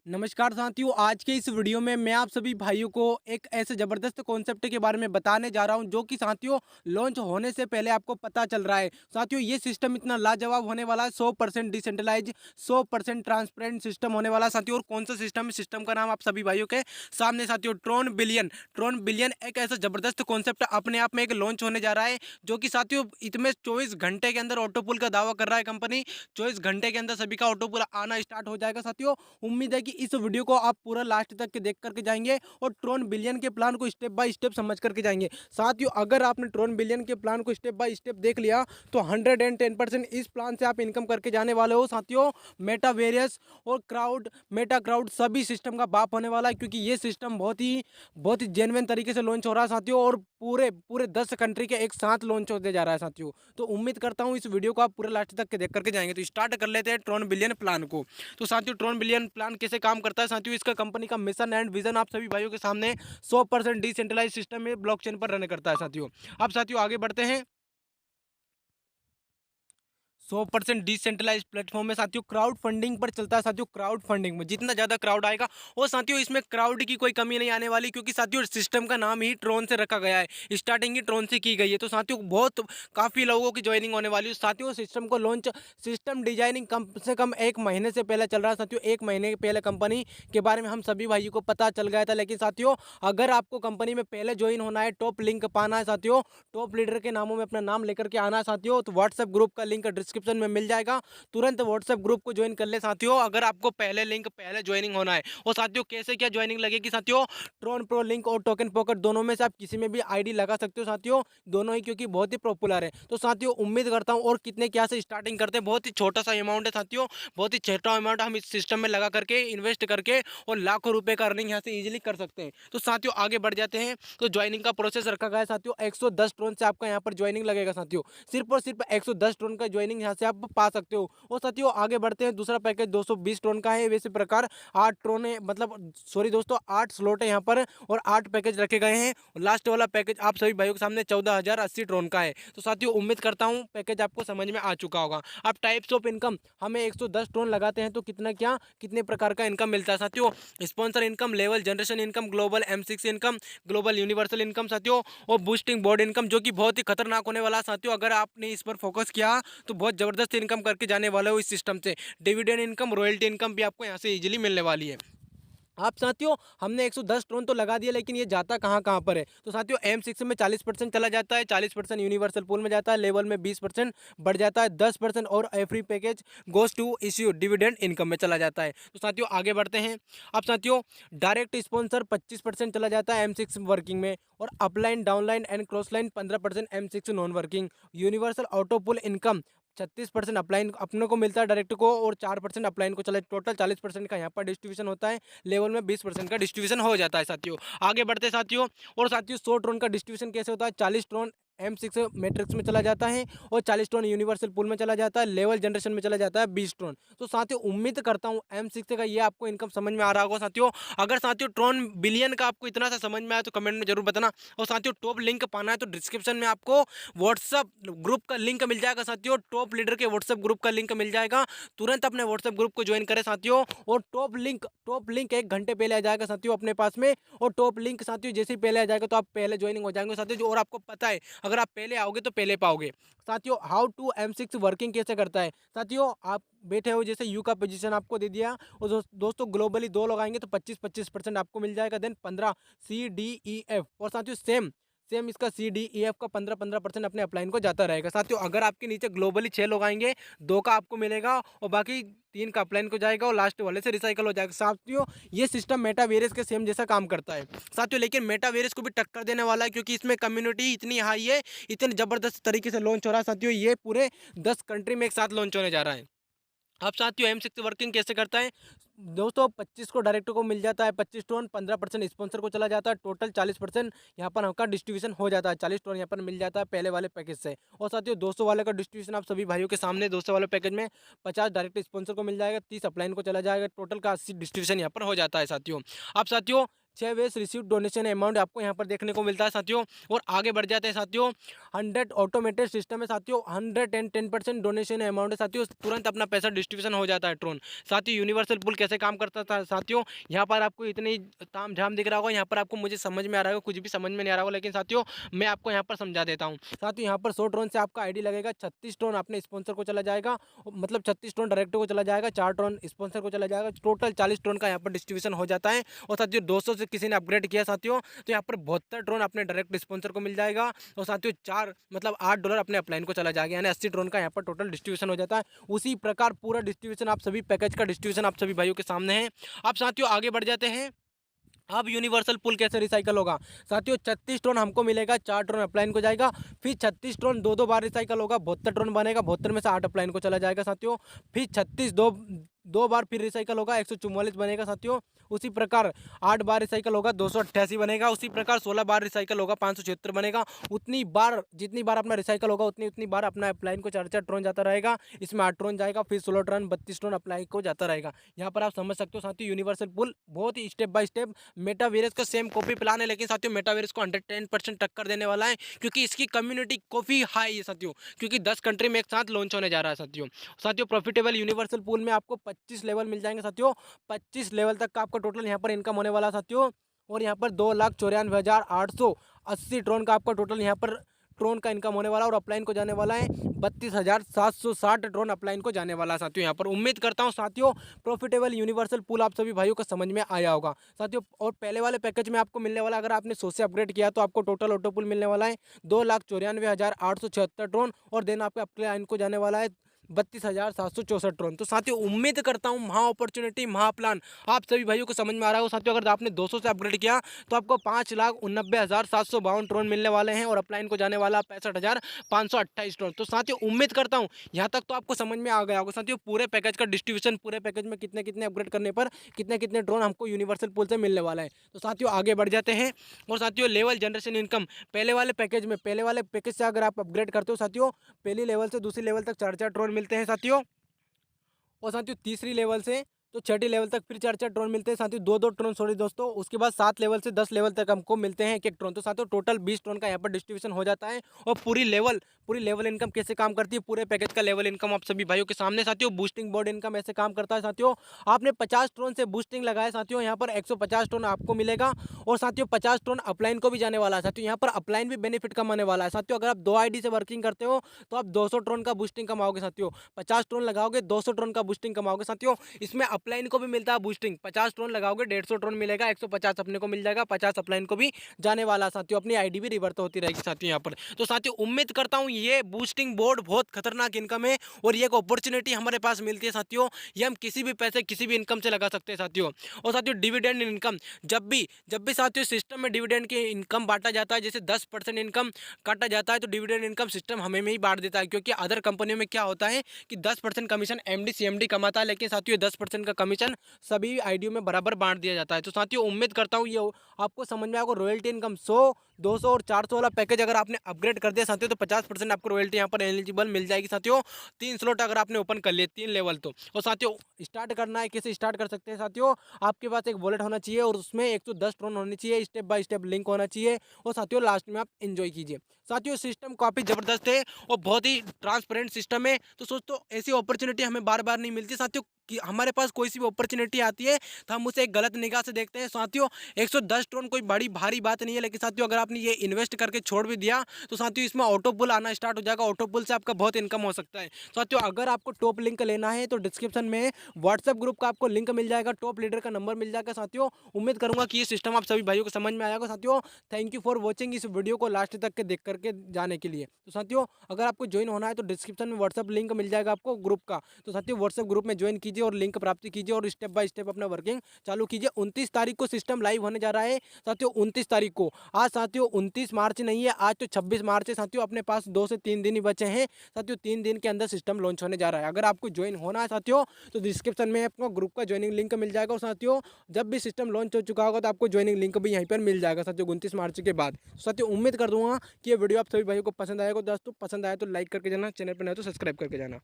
नमस्कार साथियों, आज के इस वीडियो में मैं आप सभी भाइयों को एक ऐसे ज़बरदस्त कॉन्सेप्ट के बारे में बताने जा रहा हूं जो कि साथियों लॉन्च होने से पहले आपको पता चल रहा है। साथियों ये सिस्टम इतना लाजवाब होने वाला है, 100% डिसेंट्रलाइज, 100% ट्रांसपेरेंट सिस्टम होने वाला है साथियों। और कौन सा सिस्टम है, सिस्टम का नाम आप सभी भाइयों के सामने साथियों, ट्रोन बिलियन। ट्रोन बिलियन एक ऐसा ज़बरदस्त कॉन्सेप्ट अपने आप में एक लॉन्च होने जा रहा है, जो कि साथियों इसमें 24 घंटे के अंदर ऑटोपुल का दावा कर रहा है कंपनी। 24 घंटे के अंदर सभी का ऑटोपुल आना स्टार्ट हो जाएगा साथियों। उम्मीद है कि इस वीडियो को आप पूरा लास्ट तक के देख करके जाएंगे और ट्रोन बिलियन के प्लान को स्टेप बाय स्टेप समझ करके जाएंगे साथियों। अगर आपने ट्रोन बिलियन के प्लान को स्टेप बाय स्टेप देख लिया तो 110% इस प्लान से आप इनकम करके जाने वाले हो साथियों। मेटावेरियस और क्राउड, मेटा क्राउड सभी सिस्टम का बाप होने वाला है, क्योंकि ये सिस्टम बहुत ही जेन्युइन तरीके से लॉन्च हो रहा है साथियों। और पूरे पूरे 10 कंट्री के एक साथ लॉन्च होते जा रहा है साथियों। तो उम्मीद करता हूँ इस वीडियो को आप पूरे लास्ट तक के देख करके जाएंगे। तो स्टार्ट कर लेते हैं ट्रोन बिलियन प्लान को। तो साथियों ट्रोन बिलियन प्लान कैसे काम करता है साथियों, इसका कंपनी का मिशन एंड विजन आप सभी भाइयों के सामने 100% डिसेंट्रलाइज सिस्टम में ब्लॉकचेन पर रन करता है साथियों। अब साथियों आगे बढ़ते हैं। 100% डिसेंट्रलाइज प्लेटफॉर्म में साथियों क्राउड फंडिंग पर चलता है साथियों। क्राउड फंडिंग में जितना ज़्यादा क्राउड आएगा और साथियों इसमें क्राउड की कोई कमी नहीं आने वाली, क्योंकि साथियों सिस्टम का नाम ही ट्रोन से रखा गया है, स्टार्टिंग ही ट्रोन से की गई है। तो साथियों बहुत काफ़ी लोगों की ज्वाइनिंग होने वाली है साथियों। सिस्टम को लॉन्च, सिस्टम डिजाइनिंग कम से कम 1 महीने से पहले चल रहा है साथियों। 1 महीने पहले कंपनी के बारे में हम सभी भाइयों को पता चल गया था। लेकिन साथियों अगर आपको कंपनी में पहले ज्वाइन होना है, टॉप लिंक पाना है साथियों, टॉप लीडर के नामों में अपना नाम लेकर के आना है साथियों, तो व्हाट्सएप ग्रुप का लिंक डिस्क्रिप्शन में मिल जाएगा। तुरंत व्हाट्सएप ग्रुप को ज्वाइन कर ले साथियों, अगर आपको पहले लिंक पहले ज्वाइनिंग होना है। और साथियों कैसे क्या ज्वाइनिंग लगेगी साथियों, ट्रोन प्रो लिंक और टोकन पॉकेट दोनों में से आप किसी में भी आईडी लगा सकते हो साथियों, दोनों ही, क्योंकि बहुत ही पॉपुलर है। तो साथियों उम्मीद करता हूं, और कितने क्या से स्टार्टिंग करते हैं, बहुत ही छोटा सा अमाउंट है साथियों, बहुत ही छोटा अमाउंट हम इस सिस्टम में लगा करके इन्वेस्ट करके और लाखों रुपए का अर्निंग यहाँ से इजीली कर सकते हैं। तो साथियों आगे बढ़ जाते हैं। तो ज्वाइनिंग का प्रोसेस रखा गया है साथियों, 110 ट्रोन से आपका यहाँ पर ज्वाइनिंग लगेगा साथियों। सिर्फ और सिर्फ 110 ट्रोन का ज्वाइनिंग यहाँ से आप पा सकते हो। और साथियों आगे बढ़ते हैं, दूसरा पैकेज 220 टोन का है। वैसे प्रकार 8 टोन है, मतलब सॉरी दोस्तों 8 स्लॉट है यहाँ पर और 8 पैकेज रखे गए हैं। लास्ट वाला पैकेज आप सभी भाइयों के सामने 14,080 टोन का है। तो साथियों उम्मीद करता हूँ पैकेज आपको समझ में आ चुका होगा। अब टाइप्स ऑफ इनकम, हमें 110 टोन लगाते हैं तो कितने प्रकार का इनकम मिलता है साथियों। Sponsor income, level generation income, global M6 income, global universal income साथियों, और बूस्टिंग बोर्ड इनकम, जो कि बहुत ही खतरनाक होने वाला साथियों। अगर आपने इस पर फोकस किया तो बहुत जबरदस्त इनकम करके जाने वाले हो इस सिस्टम से। डिविडेंड इनकम, रॉयल्टी इनकम भी आपको यहाँ से इजीली मिलने वाली है। आप साथियों हमने 110 ट्रोन तो लगा दिया, लेकिन ये जाता कहाँ कहाँ पर है। तो साथियों M6 में 40% चला जाता है, 40% यूनिवर्सल पूल में जाता है, लेवल में 20% बढ़ जाता है, 10% और every package goes to issue dividend income में चला जाता है। तो साथियों आगे बढ़ते हैं। अब साथियों डायरेक्ट स्पॉन्सर 25% चला जाता है M6 वर्किंग में, और upline, downline and crossline 15% M6 non working. Universal auto pool income 36% upline अपने को मिलता है डायरेक्ट को, और 4% अपलाइन को चला, टोटल 40% का यहाँ पर डिस्ट्रीब्यूशन होता है। लेवल में 20% का डिस्ट्रीब्यूशन हो जाता है साथियों। आगे बढ़ते साथियों। और साथियों 100 ट्रोन का डिस्ट्रीब्यूशन कैसे होता है, 40 ट्रोन M6 मैट्रिक्स में चला जाता है और 40 ट्रोन यूनिवर्सल पूल में चला जाता है, लेवल जनरेशन में चला जाता है 20 ट्रोन। तो साथियों उम्मीद करता हूँ M6 का ये आपको इनकम समझ में आ रहा होगा साथियों। अगर साथियों ट्रोन बिलियन का आपको इतना सा समझ में आया तो कमेंट में जरूर बताना। और साथियों टॉप लिंक पाना है तो डिस्क्रिप्शन में आपको व्हाट्सअप ग्रुप का लिंक मिल जाएगा साथियों, टॉप लीडर के व्हाट्सअप ग्रुप का लिंक मिल जाएगा। तुरंत अपने व्हाट्सअप ग्रुप को ज्वाइन करें साथियों, और टॉप लिंक 1 घंटे पहले आ जाएगा साथियों अपने पास में। और टॉप लिंक साथियों जैसे ही पहले आ जाएगा तो आप पहले ज्वाइनिंग हो जाएंगे साथियों। और आपको पता है अगर आप पहले आओगे तो पहले पाओगे साथियों। हाउ टू M6 वर्किंग कैसे करता है साथियों, आप बैठे हो, जैसे यू का पोजीशन आपको दे दिया, और दोस्तों ग्लोबली 2 लोग आएंगे तो 25% आपको मिल जाएगा। देन 15 CDEF, और साथियों सेम सेम इसका CDEF का 15% अपने अपलाइन को जाता रहेगा साथियों। अगर आपके नीचे ग्लोबली 6 लोग आएंगे, 2 का आपको मिलेगा और बाकी 3 का अपलाइन को जाएगा, और लास्ट वाले से रिसाइकल हो जाएगा साथियों। ये सिस्टम मेटावेरियस के सेम जैसा काम करता है साथियों, लेकिन मेटावेरियस को भी टक्कर देने वाला है, क्योंकि इसमें कम्युनिटी इतनी हाई है, इतनी जबरदस्त तरीके से लॉन्च हो रहा है साथियों। ये पूरे 10 कंट्री में एक साथ लॉन्च होने जा रहा है। अब साथियों M6 वर्किंग कैसे करता है दोस्तों, 25 को डायरेक्टर को मिल जाता है 25 टोन, 15% स्पॉन्सर को चला जाता है, टोटल 40% यहाँ पर हमका डिस्ट्रीब्यूशन हो जाता है। 40 टोन यहाँ पर मिल जाता है पहले वाले पैकेज से। और साथियों 200 वाले का डिस्ट्रीब्यूशन आप सभी भाइयों के सामने, 200 वाले पैकेज में 50 डायरेक्ट स्पॉन्सर को मिल जाएगा, 30 अपलाइन को चला जाएगा, टोटल का 80 डिस्ट्रीब्यूशन यहाँ पर हो जाता है साथियों। अब साथियों 6 वेज रिसीव डोनेशन अमाउंट आपको यहाँ पर देखने को मिलता है साथियों। और आगे बढ़ जाते हैं साथियों, 100 ऑटोमेटेड सिस्टम है साथियों, 110% डोनेशन अमाउंट है साथियों, तुरंत अपना पैसा डिस्ट्रीब्यूशन हो जाता है ट्रोन। साथियों यूनिवर्सल पूल कैसे काम करता था साथियों, यहाँ पर आपको इतनी ताम झाम दिख रहा होगा, यहाँ पर आपको मुझे समझ में आ रहा होगा, कुछ भी समझ में नहीं आ रहा होगा, लेकिन साथियों मैं आपको यहाँ पर समझा देता हूँ। साथियों यहाँ पर 100 ट्रोन से आपका आईडी लगेगा, 36 ट्रोन अपने स्पॉन्सर को चला जाएगा, मतलब 36 ट्रोन डायरेक्टर को चला जाएगा, 4 ट्रोन स्पॉन्सर को चला जाएगा, टोटल 40 ट्रोन का यहाँ पर डिस्ट्रीब्यूशन हो जाता है। और साथियों 200 से किसी ने अपग्रेड किया साथियों, तो यहाँ पर 72 ट्रोन अपने डायरेक्ट स्पॉन्सर को मिल जाएगा। और साथियों 4 मतलब $8 अपने अपलाइन को चला जाएगा, यानी 80 ट्रोन का यहाँ पर टोटल डिस्ट्रीब्यूशन हो जाता है। उसी प्रकार पूरा डिस्ट्रीब्यूशन आप सभी पैकेज का डिस्ट्रीब्यूशन आप सभी भाइयों के सामने है। अब साथियों आगे बढ़ जाते हैं, अब यूनिवर्सल पूल कैसे रिसाइकल होगा साथियों। 36 टन हमको मिलेगा, 4 टन अपलाइन को जाएगा, फिर 36 टन दो बार रिसाइकल होगा, 72 टन बनेगा, 72 में से 8 अपलाइन को चला जाएगा साथियों। फिर 36 दो बार फिर रिसाइकल होगा, 144 बनेगा साथियों। उसी प्रकार 8 बार रिसाइकल होगा, 288 बनेगा। उसी प्रकार 16 बार रिसाइकल होगा, 576 बनेगा। उतनी बार जितनी बार अपना रिसाइकल होगा उतनी बार अपना अपलाइन को 4 ट्रोन जाता रहेगा, इसमें 8 ट्रोन जाएगा, फिर 16 ट्रोन 32 ट्रोन अप्लाई को जाता रहेगा। यहाँ पर आप समझ सकते हो साथियों यूनिवर्सल पूल बहुत ही स्टेप बाय स्टेप मेटावेरस का सेम कॉपी प्लान है, लेकिन साथियों मेटावेरस को 110% टक्कर देने वाला है, क्योंकि इसकी कम्युनिटी काफ़ी हाई है साथियों, क्योंकि 10 कंट्री में एक साथ लॉन्च होने जा रहा है साथियों। साथियों प्रॉफिटेबल यूनिवर्सल पूल में आपको 25 लेवल मिल जाएंगे साथियों, 25 लेवल तक का आपका टोटल यहाँ पर इनकम होने वाला है साथियों। और यहाँ पर 2,94,880 ट्रोन का आपका टोटल यहाँ पर ट्रोन का इनकम होने वाला है। और अपलाइन को जाने वाला है 32,760 ट्रोन अपलाइन को जाने वाला है साथियों। यहाँ पर उम्मीद करता हूँ साथियों प्रॉफिटेबल यूनिवर्सल पूल आप सभी भाइयों को समझ में आया होगा साथियों। और पहले वाले पैकेज में आपको मिलने वाला, अगर आपने 100 से अपग्रेड किया तो आपको टोटल ऑटो पूल मिलने वाला है 2,94,876 ट्रोन, और देन आपके अपलाइन को जाने वाला है 32,764 ट्रोन। तो साथियों उम्मीद करता हूँ महा अपॉर्चुनिटी महा प्लान आप सभी भाइयों को समझ में आ रहा हो साथियों। अगर आपने 200 से अपग्रेड किया तो आपको 5,89,752 ट्रोन मिलने वाले हैं, और अपलाइन को जाने वाला 65,528 ट्रोन। तो साथियों उम्मीद करता हूँ यहाँ तक तो आपको समझ में आ गया होगा साथियों पूरे पैकेज का डिस्ट्रीब्यूशन, पूरे पैकेज में कितने कितने अपग्रेड करने पर कितने कितने ट्रोन हमको यूनिवर्सल पूल से मिलने वाला है। तो साथियों आगे बढ़ जाते हैं। और साथियों लेवल जनरेशन इनकम पहले वाले पैकेज से अगर आप अपग्रेड करते हो साथियों, पहली लेवल से दूसरी लेवल तक 4 ट्रोन मिलते हैं साथियों। और साथियों तीसरी लेवल से तो छठी लेवल तक फिर 4 ट्रोन मिलते हैं साथियों, 2 ट्रोन सॉरी दोस्तों। उसके बाद 7 लेवल से 10 लेवल तक हमको मिलते हैं 1 ट्रोन। तो साथियों टोटल 20 ट्रोन का यहाँ पर डिस्ट्रीब्यूशन हो जाता है। और पूरी लेवल इनकम कैसे काम करती है, पूरे पैकेज का लेवल इनकम आप सभी भाइयों के सामने साथियों। बूस्टिंग बोर्ड इनकम ऐसे काम करता है साथियों, आपने 50 ट्रोन से बूस्टिंग लगाया साथियों, यहाँ पर 150 ट्रोन आपको मिलेगा। और साथियों 50 ट्रोन अपलाइन को भी जाने वाला है साथियों, यहाँ पर अपलाइन भी बेनिफिट कमाने वाला है साथियों। अगर आप 2 आईडी से वर्किंग करते हो तो आप 200 ट्रोन का बूस्टिंग कमाओगे साथियों, 50 ट्रोन लगाओगे 200 ट्रोन का बूस्टिंग कमाओगे साथियों। इसमें अपलाइन को भी मिलता है बूस्टिंग, 50 ट्रोन लगाओगे 150 ट्रोन मिलेगा, 150 अपने को मिल जाएगा, 50 अपलाइन को भी जाने वाला साथियों। अपनी आईडी भी रिवर्ट होती रहेगी साथियों यहाँ पर। तो साथियों उम्मीद करता हूँ ये बूस्टिंग बोर्ड बहुत खतरनाक इनकम है, और ये एक अपॉर्चुनिटी हमारे पास मिलती है साथियों, ये हम किसी भी पैसे किसी भी इनकम से लगा सकते हैं साथियों। और साथियों डिविडेंड इनकम जब भी साथियों सिस्टम में डिविडेंड की इनकम बांटा जाता है, जैसे 10% इनकम काटा जाता है तो डिविडेंड इनकम सिस्टम हमें में ही बांट देता है, क्योंकि अदर कंपनियों में क्या होता है कि 10% कमीशन एमडी सीएमडी कमाता है, लेकिन साथियों 10% का कमीशन सभी आईडियो में बराबर बांट दिया जाता है। तो साथियों उम्मीद करता हूँ ये आपको समझ में आएगा। रॉयल्टी इनकम 100, 200 और 400 वाला पैकेज अगर आपने अपग्रेड कर दिया साथियों तो 50% आपको रॉयल्टी यहाँ पर एलिजिबल मिल जाएगी साथियों। 3 स्लॉट अगर आपने ओपन कर लिए 3 लेवल तो। और साथियों स्टार्ट करना है, कैसे स्टार्ट कर सकते हैं साथियों, आपके पास एक वॉलेट होना चाहिए और उसमें 110 ट्रोन होनी चाहिए, स्टेप बाय स्टेप लिंक होना चाहिए। और साथियों लास्ट में आप एंजॉय कीजिए साथियों। सिस्टम काफ़ी ज़बरदस्त है और बहुत ही ट्रांसपेरेंट सिस्टम है। तो दोस्तों ऐसी अपॉर्चुनिटी हमें बार बार नहीं मिलती साथियों, कि हमारे पास कोई सी भी अपॉर्चुनिटी आती है तो हम उसे एक गलत निगाह से देखते हैं साथियों। 110 ट्रोन कोई बड़ी भारी बात नहीं है, लेकिन साथियों अगर आपने ये इन्वेस्ट करके छोड़ भी दिया तो साथियों इसमें ऑटो पुल आना स्टार्ट हो जाएगा, ऑटो पुल से आपका बहुत इनकम हो सकता है साथियों। अगर आपको टॉप लिंक लेना है तो डिस्क्रिप्शन में व्हाट्सएप ग्रुप का आपको लिंक मिल जाएगा, टॉप लीडर का नंबर मिल जाएगा साथियों। उम्मीद करूंगा कि ये सिस्टम आप सभी भाइयों को समझ में आएगा साथियों। थैंक यू फॉर वॉचिंग इस वीडियो को लास्ट तक के देख करके जाने के लिए। तो साथियों अगर आपको ज्वाइन होना है तो डिस्क्रिप्शन में व्हाट्सएप लिंक मिल जाएगा आपको ग्रुप का, तो साथियों व्हाट्सएप ग्रुप में ज्वाइन कीजिए और लिंक प्राप्ति कीजिए और स्टेप बाय स्टेप अपना वर्किंग चालू कीजिए। 29 तारीख को सिस्टम लाइव होने जा रहा है साथियों, 29 तारीख को। आज साथियों 29 मार्च नहीं है, आज तो 26 मार्च है साथियों। अपने पास 2 से 3 दिन ही बचे हैं साथियों, 3 दिन के अंदर सिस्टम लॉन्च होने जा रहा है। अगर आपको ज्वाइन होना है साथियों तो डिस्क्रिप्शन में आपको ग्रुप का ज्वाइनिंग लिंक मिल जाएगा। और साथियों जब भी सिस्टम लॉन्च हो चुका होगा तो आपको ज्वाइनिंग लिंक भी यहीं पर मिल जाएगा साथियों 29 मार्च के बाद। साथियों उम्मीद कर दूंगा कि ये वीडियो आप सभी भाइयों को पसंद आएगा। दोस्तों पसंद आया तो लाइक करके जाना, चैनल पर नए तो सब्सक्राइब करके जाना।